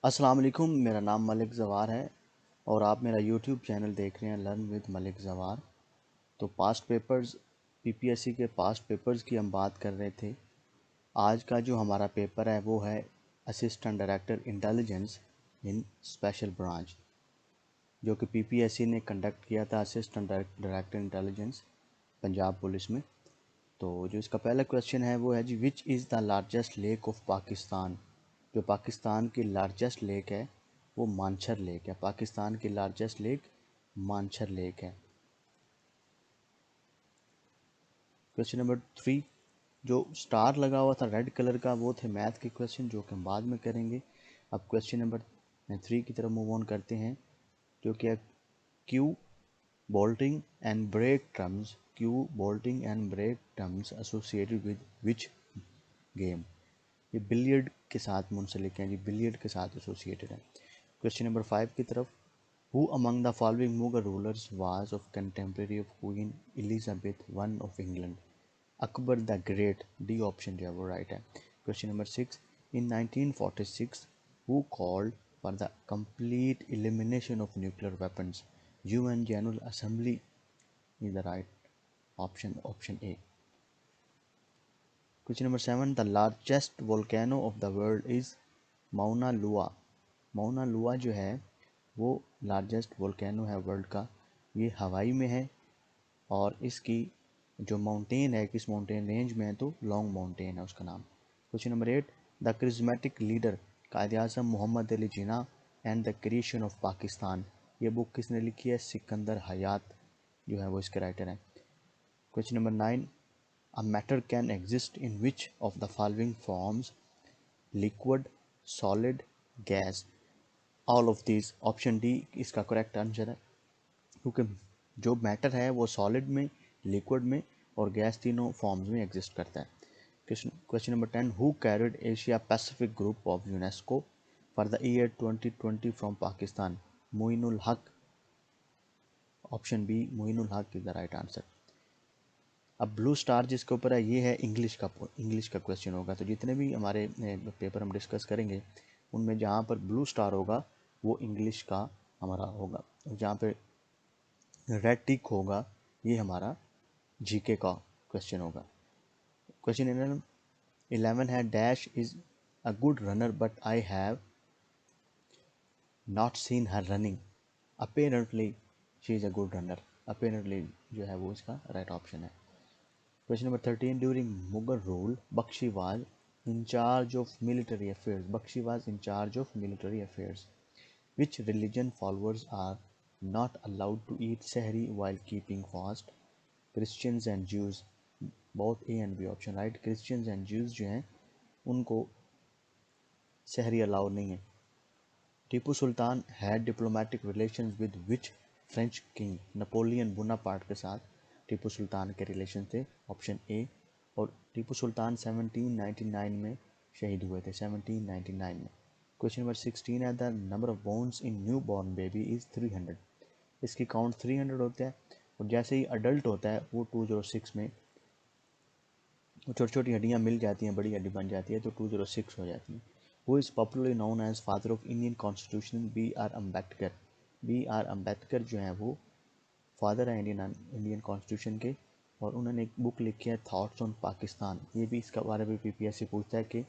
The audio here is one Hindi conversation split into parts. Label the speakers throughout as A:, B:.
A: अस्सलाम वालेकुम। मेरा नाम मलिक ज़वार है और आप मेरा यूट्यूब चैनल देख रहे हैं लर्न विद मलिक ज़वार। तो पास्ट पेपर्स पीपीएससी के पास्ट पेपर्स की हम बात कर रहे थे। आज का जो हमारा पेपर है वो है assistant director intelligence in special branch, जो कि पीपीएससी ने कंडक्ट किया था assistant director intelligence Punjab police में। तो जो इसका पहला क्वेश्चन है वो है जी, which is the largest lake of Pakistan. जो पाकिस्तान की लार्जेस्ट लेक है वो मानछर लेक है। पाकिस्तान की लार्जेस्ट लेक मानछर लेक है। क्वेश्चन नंबर 3, जो स्टार लगा हुआ था रेड कलर का वो थे मैथ के क्वेश्चन, जो कि हम बाद में करेंगे। अब क्वेश्चन नंबर 3 की तरफ मूव ऑन करते हैं, जो कि Q bolting and break terms, cue bolting and break terms associated with which game। ये बिलियर्ड के साथ मुंसलिक हैं जी, बिलियर्ड के साथ एसोसिएटेड है। क्वेश्चन नंबर 5 की तरफ, who among the following Mughal rulers was of contemporary of queen Elizabeth one of England. Akbar the great, D option जो है वो राइट है। Question number 6, in 1946 who called for the complete elimination of nuclear weapons. UN general assembly is the right option, option A। Question number 7, the largest volcano of the world is Mauna Loa। Mauna Loa जो है वो लार्जेस्ट वोल्केनो है वर्ल्ड का। ये हवाई में है और इसकी जो माउंटेन है किस माउंटेन रेंज में है, तो लॉन्ग माउंटेन है उसका नाम। Question number 8, the charismatic leader Quaid Azam Mohammad Ali Jinnah and the creation of Pakistan. ये बुक किसने लिखी है? सिकंदर हयात जो है वो इसके राइटर हैं। Question number 9, a matter can exist in which of the following forms? Liquid, solid, gas। All of these, option D इसका करेक्ट आंसर है, क्योंकि जो मैटर है वो सॉलिड में, लिक्विड में और गैस तीनों फॉर्म्स में एग्जिस्ट करता है। Question number 10, who carried Asia Pacific group of UNESCO for the year 2020 from Pakistan. Moinul Haq, option B Moinul Haq is the right answer. अब ब्लू स्टार जिसके ऊपर है ये है इंग्लिश का क्वेश्चन होगा। तो जितने भी हमारे पेपर हम डिस्कस करेंगे उनमें जहाँ पर ब्लू स्टार होगा वो इंग्लिश का हमारा होगा, जहाँ पे रेड टिक होगा ये हमारा जीके का क्वेश्चन होगा। क्वेश्चन 11 है, dash is a good runner but I have not seen her running. Apparently she is a good runner. Apparently जो है वो इसका राइट ऑप्शन है। Question number 13, during Mughal rule, Bakshi was in charge of military affairs। Bakshi was in charge of military affairs। Which religion followers are not allowed to eat sehri while keeping fast? Christians and Jews, both A and B option right। Christians and Jews जो हैं उनको सहरी अलाउ नहीं है। Tipu Sultan had diplomatic relations with which French king. Napoleon Bonaparte के साथ टीपू सुल्तान के रिलेशन थे, ऑप्शन ए। और टीपू सुल्तान 1799 में शहीद हुए थे, 1799 में। क्वेश्चन नंबर 16 है, the number of bones in new born baby is 300। इसकी काउंट 300 होता है और जैसे ही अडल्ट होता है वो 206 में छोटी छोटी हड्डियाँ मिल जाती हैं, बड़ी हड्डी बन जाती है तो 206 हो जाती है। Who is popularly known as father of Indian constitution. B R Ambedkar. B R Ambedkar जो है वो फादर है इंडियन कॉन्स्टिट्यूशन के, और उन्होंने एक बुक लिखी है थॉट्स ऑन पाकिस्तान। ये भी इसका बारे में पीपीएससी पूछता है कि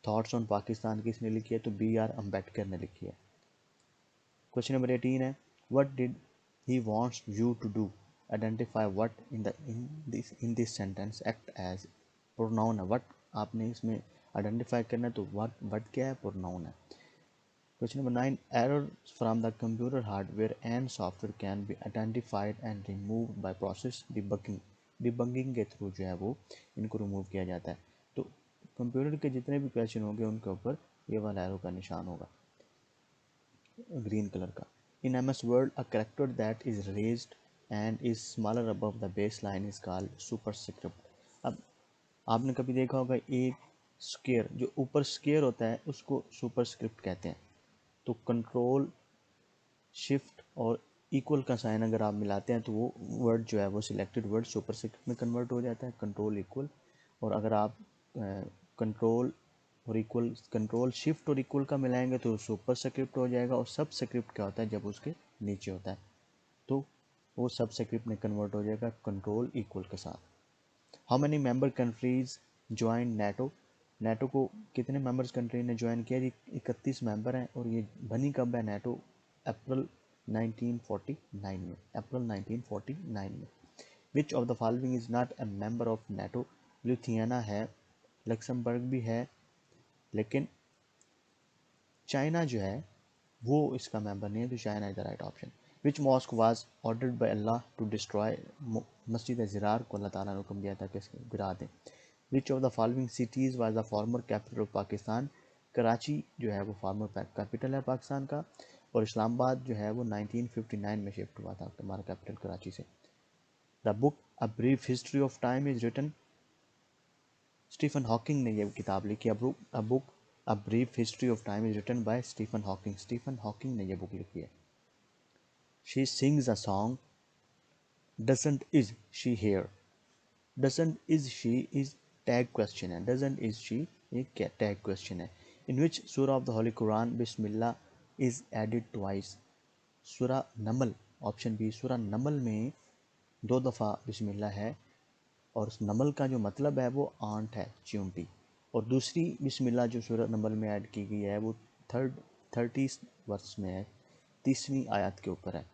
A: थॉट्स ऑन पाकिस्तान किसने लिखी है, तो बी आर अम्बेडकर ने लिखी है। क्वेश्चन नंबर 18 है, what did he wants you to do. Identify what in this sentence act as pronoun है। व्हाट आपने इसमें आइडेंटिफाई करना है, तो व्हाट क्या है, प्रोनाउन है। Question number 9, errors from the computer hardware and software can be identified and removed by process debugging। Debugging के थ्रू जो है वो इनको रिमूव किया जाता है। तो कंप्यूटर के जितने भी क्वेश्चन होंगे उनके ऊपर ये वाला एरो का निशान होगा ग्रीन कलर का। In MS word a character that is raised and is smaller above the base line is called superscript. अब आपने कभी देखा होगा एक स्क्वायर जो ऊपर स्क्वायर होता है उसको सुपरस्क्रिप्ट कहते हैं। तो कंट्रोल शिफ्ट और इक्वल का साइन अगर आप मिलाते हैं तो वो वर्ड जो है वो सिलेक्टेड वर्ड सुपरस्क्रिप्ट में कन्वर्ट हो जाता है, कंट्रोल इक्वल। और अगर आप कंट्रोल और इक्वल, कंट्रोल शिफ्ट और इक्वल का मिलाएंगे तो सुपर स्क्रिप्ट हो जाएगा, और सब स्क्रिप्ट क्या होता है जब उसके नीचे होता है तो वो सब स्क्रिप्ट में कन्वर्ट हो जाएगा कंट्रोल इक्वल के साथ। How many member countries join NATO, NATO को कितने मेंबर्स कंट्री ने ज्वाइन किया जी? 31 मेंबर हैं, और ये बनी कब है नेटो? अप्रैल 1949 में, अप्रैल 1949 में। विच of the following is not a member of NATO? Lithuania है, लक्समबर्ग भी है, लेकिन चाइना जो है वो इसका मेंबर नहीं है, तो China is the right option. Which mosque was ordered by Allah to destroy, मस्जिद ज़िरार को अल्लाह ताला ने हुक्म दिया था कि इसको गिरा दें। विच of the following cities was the former capital of Pakistan? Karachi जो है वो फॉर्मर कैपिटल है पाकिस्तान का, और इस्लामाबाद जो है वो 1959 में शिफ्ट हुआ था हमारा कैपिटल कराची से। The book a brief history of time is written, Stephen Hawking ने ये किताब लिखी। A book a brief history of time is written by Stephen Hawking, Stephen Hawking ने ये बुक लिखी है। She sings a song, doesn't is she here, doesn't is she is tag question है, डजंट इज शी ये टैग क्वेश्चन है। In which surah of the holy Quran Bismillah is added twice? सूरा नमल, ऑप्शन बी सूरा नमल में 2 दफ़ा बिस्मिल्लाह है, और उस नमल का जो मतलब है वो आंट है, च्यूंटी। और दूसरी बिस्मिल्लाह जो सूरह नमल में ऐड की गई है वो 30 वर्स में है, 30वीं आयत के ऊपर है।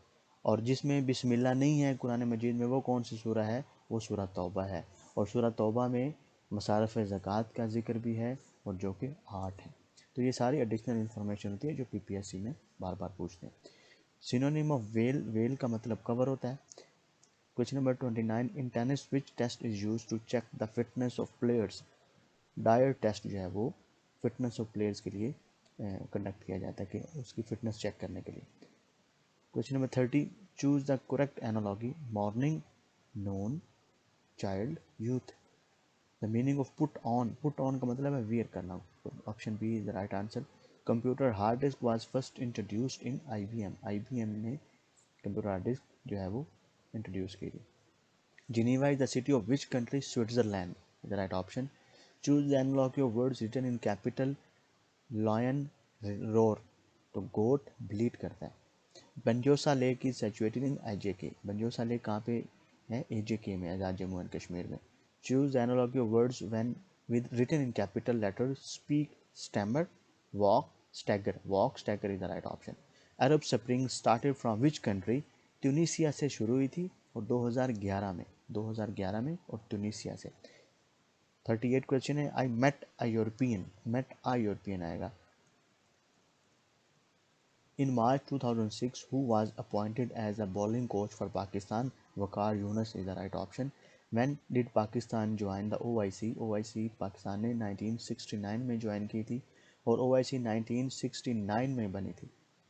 A: और जिसमें बिस्मिल्लाह नहीं है कुरान मजीद में वो कौन सी सूरह है? वो सूरह तौबा है, और सूरह तौबा में मसारफ़ ज़कात का जिक्र भी है, और जो कि 8 है। तो ये सारी एडिशनल इन्फॉर्मेशन होती है जो पीपीएससी में बार बार पूछते हैं। सिनोनिम ऑफ वेल, वेल का मतलब कवर होता है। Question number 29, in tennis which test is use to check the fitness of players? Dyer test जो है वो फिटनेस ऑफ प्लेयर्स के लिए कंडक्ट किया जाता है कि उसकी फिटनेस चेक करने के लिए। Question number 30, choose the correct analogy, morning, noon, child, youth. The meaning of put on का मतलब है वियर करना, option B is the right answer. Computer hard disk was first introduced in IBM, IBM ने कंप्यूटर हार्ड डिस्क जो है वो इंट्रोड्यूस की थी। Geneva is the city of which country? Switzerland is the right option. Choose the analogy of words written in capital. Lion, roar, तो goat bleat करता है। Banjosa lake is situated in AJK, Banjosa lake कहाँ पे है? AJK में, आज़ाद जम्मू एंड कश्मीर में। Choose the analogy of words when with written in capital letters. Speak, stammer, walk, stagger is the right option. Arab Spring started from which country? Tunisia से शुरू हुई थी, और 2011 में और ट्यूनीसिया से। 38 क्वेश्चन है, आई मेट अ यूरोपियन आएगा। In March 2006 who was appointed as a bowling coach for Pakistan? Waqar Younis is the right option. When did Pakistan join the OIC? OIC Pakistan ने 1969 में ज्वाइन की थी, और ओआईसी 1969 में बनी थी,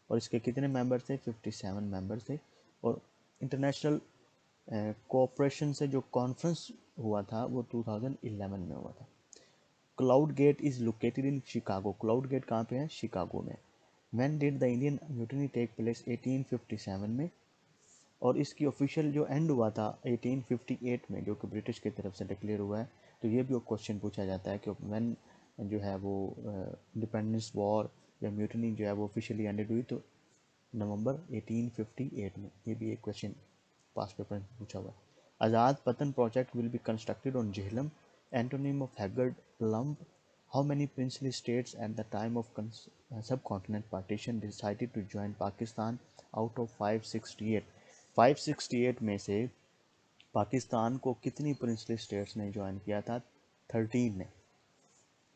A: और इसके कितने मेंबर थे? 57 मेंबर थे। और इंटरनेशनल कोऑपरेशन से जो कॉन्फ्रेंस हुआ था वो 2011 में हुआ था। Cloud Gate is located in Chicago, Cloud Gate कहाँ पे है? शिकागो में। When did the Indian mutiny take place? 1857 में, और इसकी ऑफिशियल जो एंड हुआ था 1858 में, जो कि ब्रिटिश की तरफ से डिक्लेयर हुआ है। तो ये भी एक क्वेश्चन पूछा जाता है कि व्हेन जो है वो इंडिपेंडेंस वॉर या म्यूटिनी जो है वो ऑफिशियली एंडेड हुई, तो नवंबर 1858 में। ये भी एक क्वेश्चन पास पेपर में पूछा हुआ है। Azad Pattan project will be constructed on Jhelum, antonym of haggard, plump. How many princely states at the time of subcontinent partition decided to join Pakistan out of 568? 568 में से पाकिस्तान को कितनी प्रिंसली स्टेट्स ने ज्वाइन किया था? 13 ने,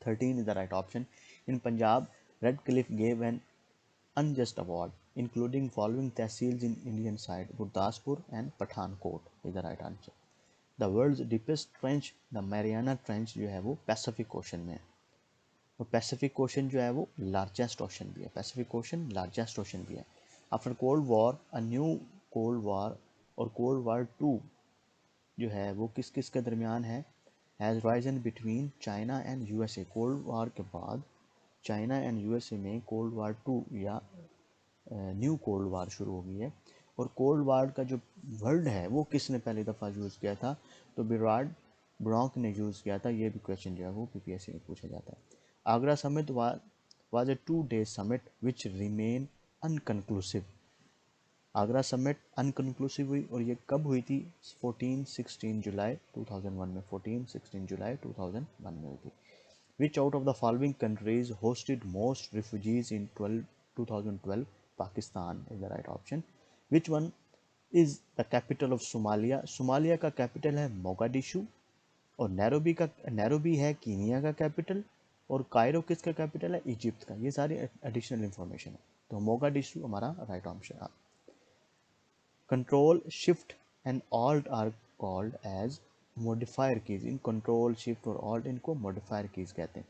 A: 13 is the right option. In Punjab red Cliff gave an unjust award, including following tehsils in Indian side: Gurdaspur and Pathankot is the right answer. The world's deepest trench, the Mariana Trench जो है वो पैसिफिक ओशन में है, और पैसिफिक ओशन जो है वो लार्जेस्ट ओशन भी है, पैसिफिक ओशन लार्जेस्ट ओशन भी है। After cold war a new cold war और कोल्ड वॉर 2 जो है वो किस किस के दरमियान है? Has Ryzen between China and USA, cold war के बाद चाइना एंड यूएसए में कोल्ड वॉर 2 या न्यू कोल्ड वार शुरू हो गई है। और कोल्ड वार का जो वर्ड है वो किसने पहली दफ़ा यूज़ किया था? तो बिराड ब्रॉन्क ने यूज़ किया था। ये भी क्वेश्चन जो है वो पीपीएससी में पूछा जाता है। Agra summit was a 2 day summit which remained unconclusive. Agra summit unconclusive हुई और ये कब हुई थी? 14-16 जुलाई 2001 में, 14-16 जुलाई 2001 में हुई थी. Which out of the following countries hosted most refugees in 2012? Pakistan is the right option. Which one is the capital of Somalia? Somalia का कैपिटल है मोगाडिशु और नैरोबी है कीनिया का कैपिटल और कायरो किसका कैपिटल है? इजिप्ट का. ये सारी एडिशनल इंफॉर्मेशन है. तो मोगाडिशु हमारा राइट ऑप्शन है. Control, Shift and Alt are called as modifier keys. In Control, Shift और Alt इनको modifier keys कहते हैं.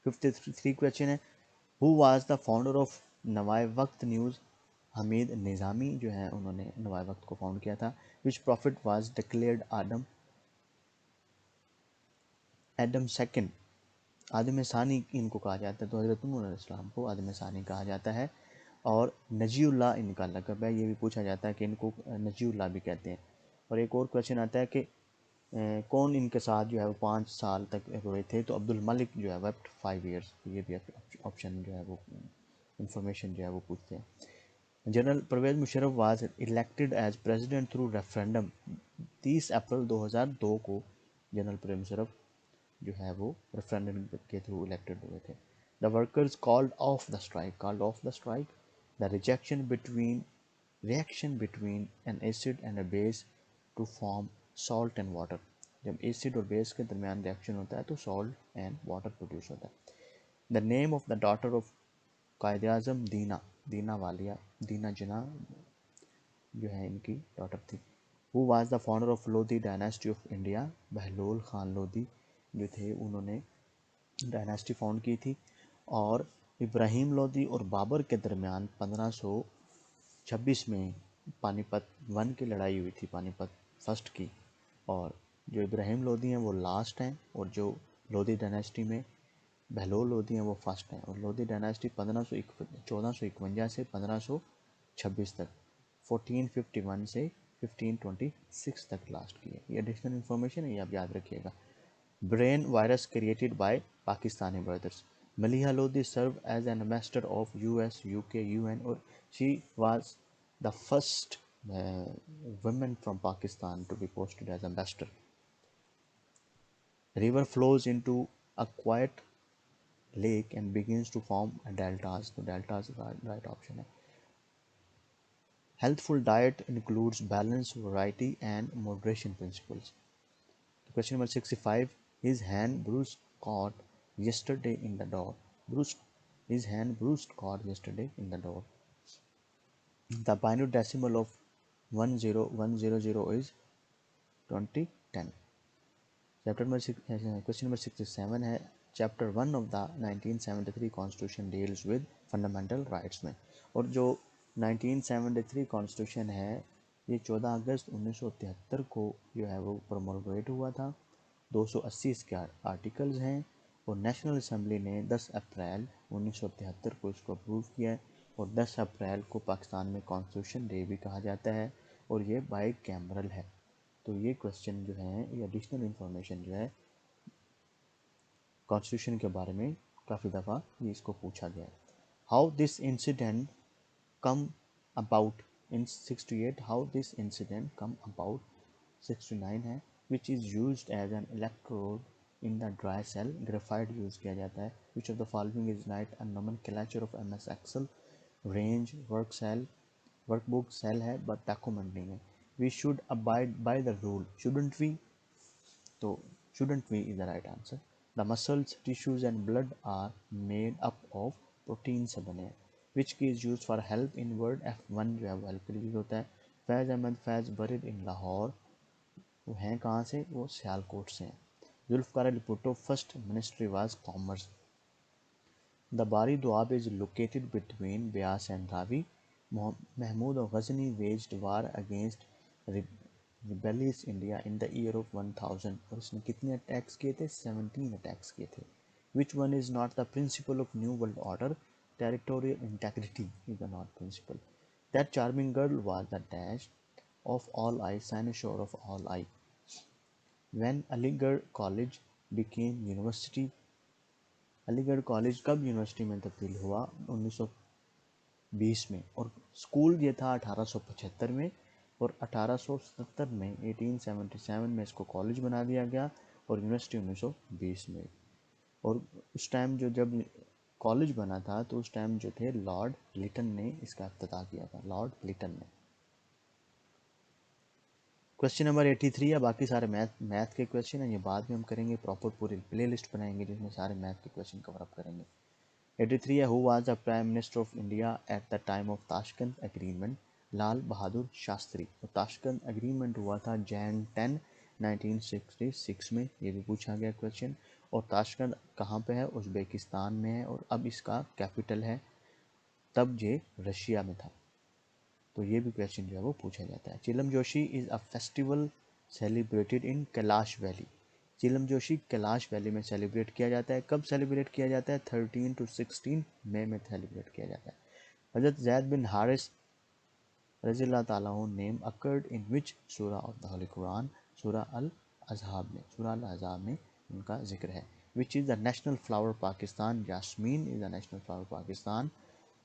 A: 53 क्वेश्चन है. Who was the founder of नवाए वक्त न्यूज़? हमीद निज़ामी जो है उन्होंने नवाए वक्त को फाउंड किया था. Which prophet was declared Adam second? आदम सानी इनको कहा जाता है. तो हज़रत नूह अलैहिस्सलाम को आदम सानी कहा जाता है. और नजीउल्लाह इनका लक़ब है. ये भी पूछा जाता है कि इनको नजीउल्लाह भी कहते हैं. और एक और क्वेश्चन आता है कि कौन इनके साथ जो है वो 5 साल तक रोए थे? तो अब्दुल मलिक जो है वेप्ट 5 ईयर्स. ये भी ऑप्शन जो है वो इंफॉर्मेशन जो है वो पूछते हैं. General Pervez Musharraf was elected as president through referendum. 30 April 2002 को जनरल परवेज़ मुशर्रफ जो है वो रेफरेंडम के थ्रू इलेक्टेड हुए थे. The workers called off the strike. The reaction between an acid and a base to form salt and water. जब एसिड और बेस के दरमियान रिएक्शन होता है तो सॉल्ट एंड वाटर प्रोड्यूस होता है. The name of the daughter of Quaid Azam Dina Wadia, Dina Jinnah जो है इनकी डॉटर थी. Who was the founder of Lodhi dynasty of India? Bahlol Khan Lodhi जो थे उन्होंने डायनेस्टी फाउंड की थी. और इब्राहिम लोधी और बाबर के दरमियान 1526 में पानीपत 1 की लड़ाई हुई थी, पानीपत फर्स्ट की. और जो इब्राहिम लोधी हैं वो लास्ट हैं और जो लोधी डायनेस्टी में बहलोल लोधी हैं वो फर्स्ट हैं. और लोधी डायनेस्टी 1451 से 1526 तक, 1451 से 1526 तक लास्ट की है. ये एडिशनल इन्फॉर्मेशन है, ये आप याद रखिएगा. Brain virus created by Pakistani brothers. Maliha Lodhi served as an ambassador of US, UK, UN, or she was the first woman from Pakistan to be posted as ambassador. River flows into a quiet lake and begins to form deltas. So deltas is the right option. Healthful diet includes balance, variety, and moderation principles. Question number 65. His hand bruised caught yesterday in the door. His hand bruised caught yesterday in the door. The binary decimal of 10100 is 2010. Question number 67 है. Chapter 1 of the 1973 Constitution deals with fundamental rights में. और जो 1973 Constitution है ये 14 अगस्त 1973 को जो है वो प्रोमोलगेट हुआ था. 280 इसके आर्टिकल्स हैं और नेशनल असेंबली ने 10 अप्रैल 1973 को इसको अप्रूव किया है. और 10 अप्रैल को पाकिस्तान में कॉन्स्टिट्यूशन डे भी कहा जाता है और ये बाई कैमरल है. तो ये क्वेश्चन जो है ये एडिशनल इंफॉर्मेशन जो है कॉन्स्टिट्यूशन के बारे में काफ़ी दफ़ा ये इसको पूछा गया है. How this incident come about in 68. How this incident come about 69 है. Which is used as an electrode in the dry cell. Graphite use किया जाता है. Which of the following is not a nomenclature of MS Excel. Range workbook cell है बट डॉक्यूमेंट नहीं है. We should abide by the rule. Shouldn't we? तो shouldn't we is the right answer. The muscles, tissues and blood are made up of protein से बने हैं. Which key is used for help in word? F1 जो है वो help के लिए यूज होता है. फैज़ अहमद फैज़ buried in लाहौर, वो हैं कहाँ से? वो सियालकोट से हैं. Zulfikar Ali Bhutto first ministry was commerce. The Bari Doab is located between Beas and Ravi. Mahmud Ghazni waged war against rebellious India in the year of 1000. और इसने कितने अटैक्स किए थे? 17 अटैक्स किए थे. Which one is not the principle of New World Order? Territorial integrity is the not principle. That charming girl was the dash of all eye, cynosure of all eye. When Aligarh College became university, Aligarh college कब यूनिवर्सिटी में तब्दील हुआ? 1920 में। और स्कूल ये था 1875 में, और 1877 में 1877 में इसको कॉलेज बना दिया गया, और यूनिवर्सिटी 1920 में। और उस टाइम जब कॉलेज बना था तो उस टाइम जो थे लॉर्ड लिटन ने इसका इफ्तिताह किया था, लॉर्ड लिटन ने। क्वेश्चन नंबर 83 है, बाकी सारे मैथ के क्वेश्चन हैं, ये बाद में हम करेंगे, प्रॉपर पूरी प्ले लिस्ट बनाएंगे जिसमें सारे मैथ के क्वेश्चन कवर अप करेंगे। 83 है, who was the prime minister of India at the time of Tashkent agreement? Lal Bahadur Shastri. तो ताशकंद एग्रीमेंट हुआ था जैन 10 1966 में, ये भी पूछा गया क्वेश्चन। और ताशकंद कहाँ पे है? उज़्बेकिस्तान में है, और अब इसका कैपिटल है, तब ये रशिया में था। तो ये भी क्वेश्चन जो है वो पूछा जाता है। चिलम Joshi is a festival celebrated in Kailash valley. चिलम जोशी कैलाश वैली में सेलिब्रेट किया जाता है। कब सेलिब्रेट किया जाता है? 13 to 16 मई में सेलिब्रेट किया जाता है। हज़रत ज़ैद बिन हारिस रज़ियल्लाहु ताला अन्हु name occurred in which surah of the holy Quran? सूरा अल अज़हाब में, सूरा अल अज़हाब में उनका जिक्र है। Which is the national flower Pakistan? Jasmine is the national flower Pakistan.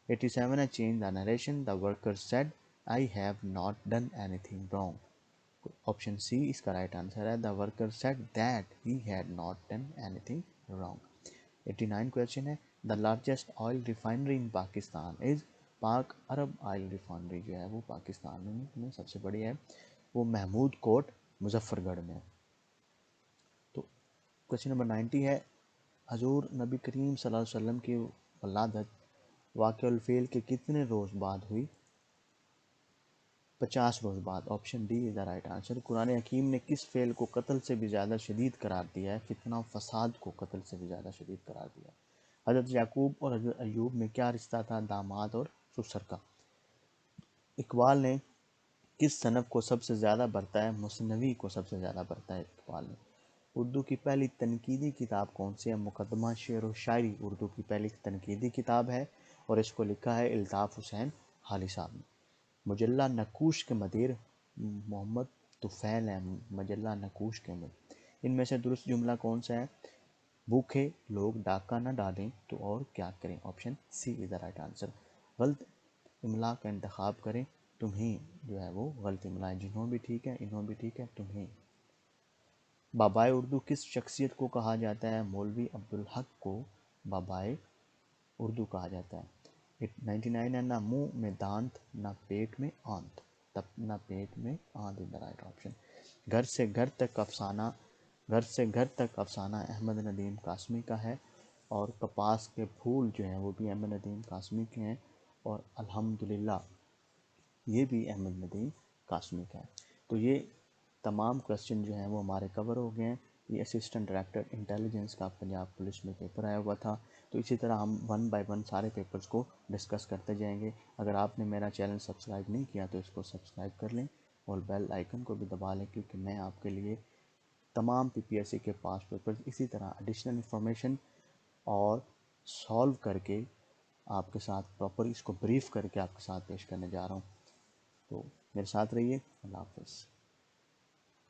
A: 87 है, change the narration. The worker said I have not done anything wrong. Option C इसका राइट आंसर है, the worker said that he had not done anything wrong. 89 question है, the largest oil refinery in Pakistan is? Pak Arab oil refinery जो है वो पाकिस्तान में सबसे बड़ी है, वो महमूद कोट मुजफ्फरगढ़ में। तो क्वेश्चन नंबर 90 है, हजूर नबी करीम सल्लल्लाहु अलैहि वसल्लम की वलादत वाक़िअल फ़ेल के कितने रोज़ बाद हुई? 50 रोज़ बाद। Option D is the right answer. Quran Hakeem ने किस फ़ेल को कत्ल से भी ज़्यादा शदीद करार दिया है? फितना फसाद को कत्ल से भी ज़्यादा शदीद करार दिया है। हज़रत याकूब और हज़रत अयूब में क्या रिश्ता था? दामाद और ससुर का। इकबाल ने किस सनफ़ को सबसे ज़्यादा बरता है? मुसनवी को सबसे ज़्यादा बरता है इकबाल ने। उर्दू की पहली तनकीदी किताब कौन सी है? मुकदमा शेर व शायरी उर्दू की पहली तनकीदी किताब है, और इसको लिखा है इल्ताफ़ हुसैन हाली साहब ने। मुजल्ला नकूश के मदीर मोहम्मद तुफ़ैल है। मजल्ला नकूश के मदीर। इनमें से दुरुस्त जुमला कौन सा है? भूखे लोग डाका न डालें तो और क्या करें? Option C is the right answer. गलत इमला का इंतखाब करें, तुम्हें जो है वो गलत इमला है, जिन्हों भी ठीक है, इन्हों भी ठीक है, तुम्हें। बाबाए उर्दू किस शख्सियत को कहा जाता है? मौलवी अब्दुल हक को बाबाए उर्दू कहा जाता है। 99 है, ना मुंह में दांत ना पेट में आंत, तब ना पेट में आंत इज द राइट ऑप्शन। घर से घर तक अफसाना, घर से घर तक अफसाना अहमद नदीम कासमी का है, और कपास के फूल जो हैं वो भी अहमद नदीम कासमी के हैं, और अल्हम्दुलिल्लाह ये भी अहमद नदीम कासमी का है। तो ये तमाम क्वेश्चन जो हैं वो हमारे कवर हो गए हैं। ये असिस्टेंट डायरेक्टर इंटेलिजेंस का पंजाब पुलिस में पेपर आया हुआ था। तो इसी तरह हम 1 बाय 1 सारे पेपर्स को डिस्कस करते जाएंगे। अगर आपने मेरा चैनल सब्सक्राइब नहीं किया तो इसको सब्सक्राइब कर लें, और बेल आइकन को भी दबा लें, क्योंकि मैं आपके लिए तमाम पीपीएससी के पास पेपर्स इसी तरह एडिशनल इन्फॉर्मेशन और सॉल्व करके आपके साथ प्रॉपर इसको ब्रीफ करके आपके साथ पेश करने जा रहा हूँ। तो मेरे साथ रहिए। अल्लाह हाफ़िज़।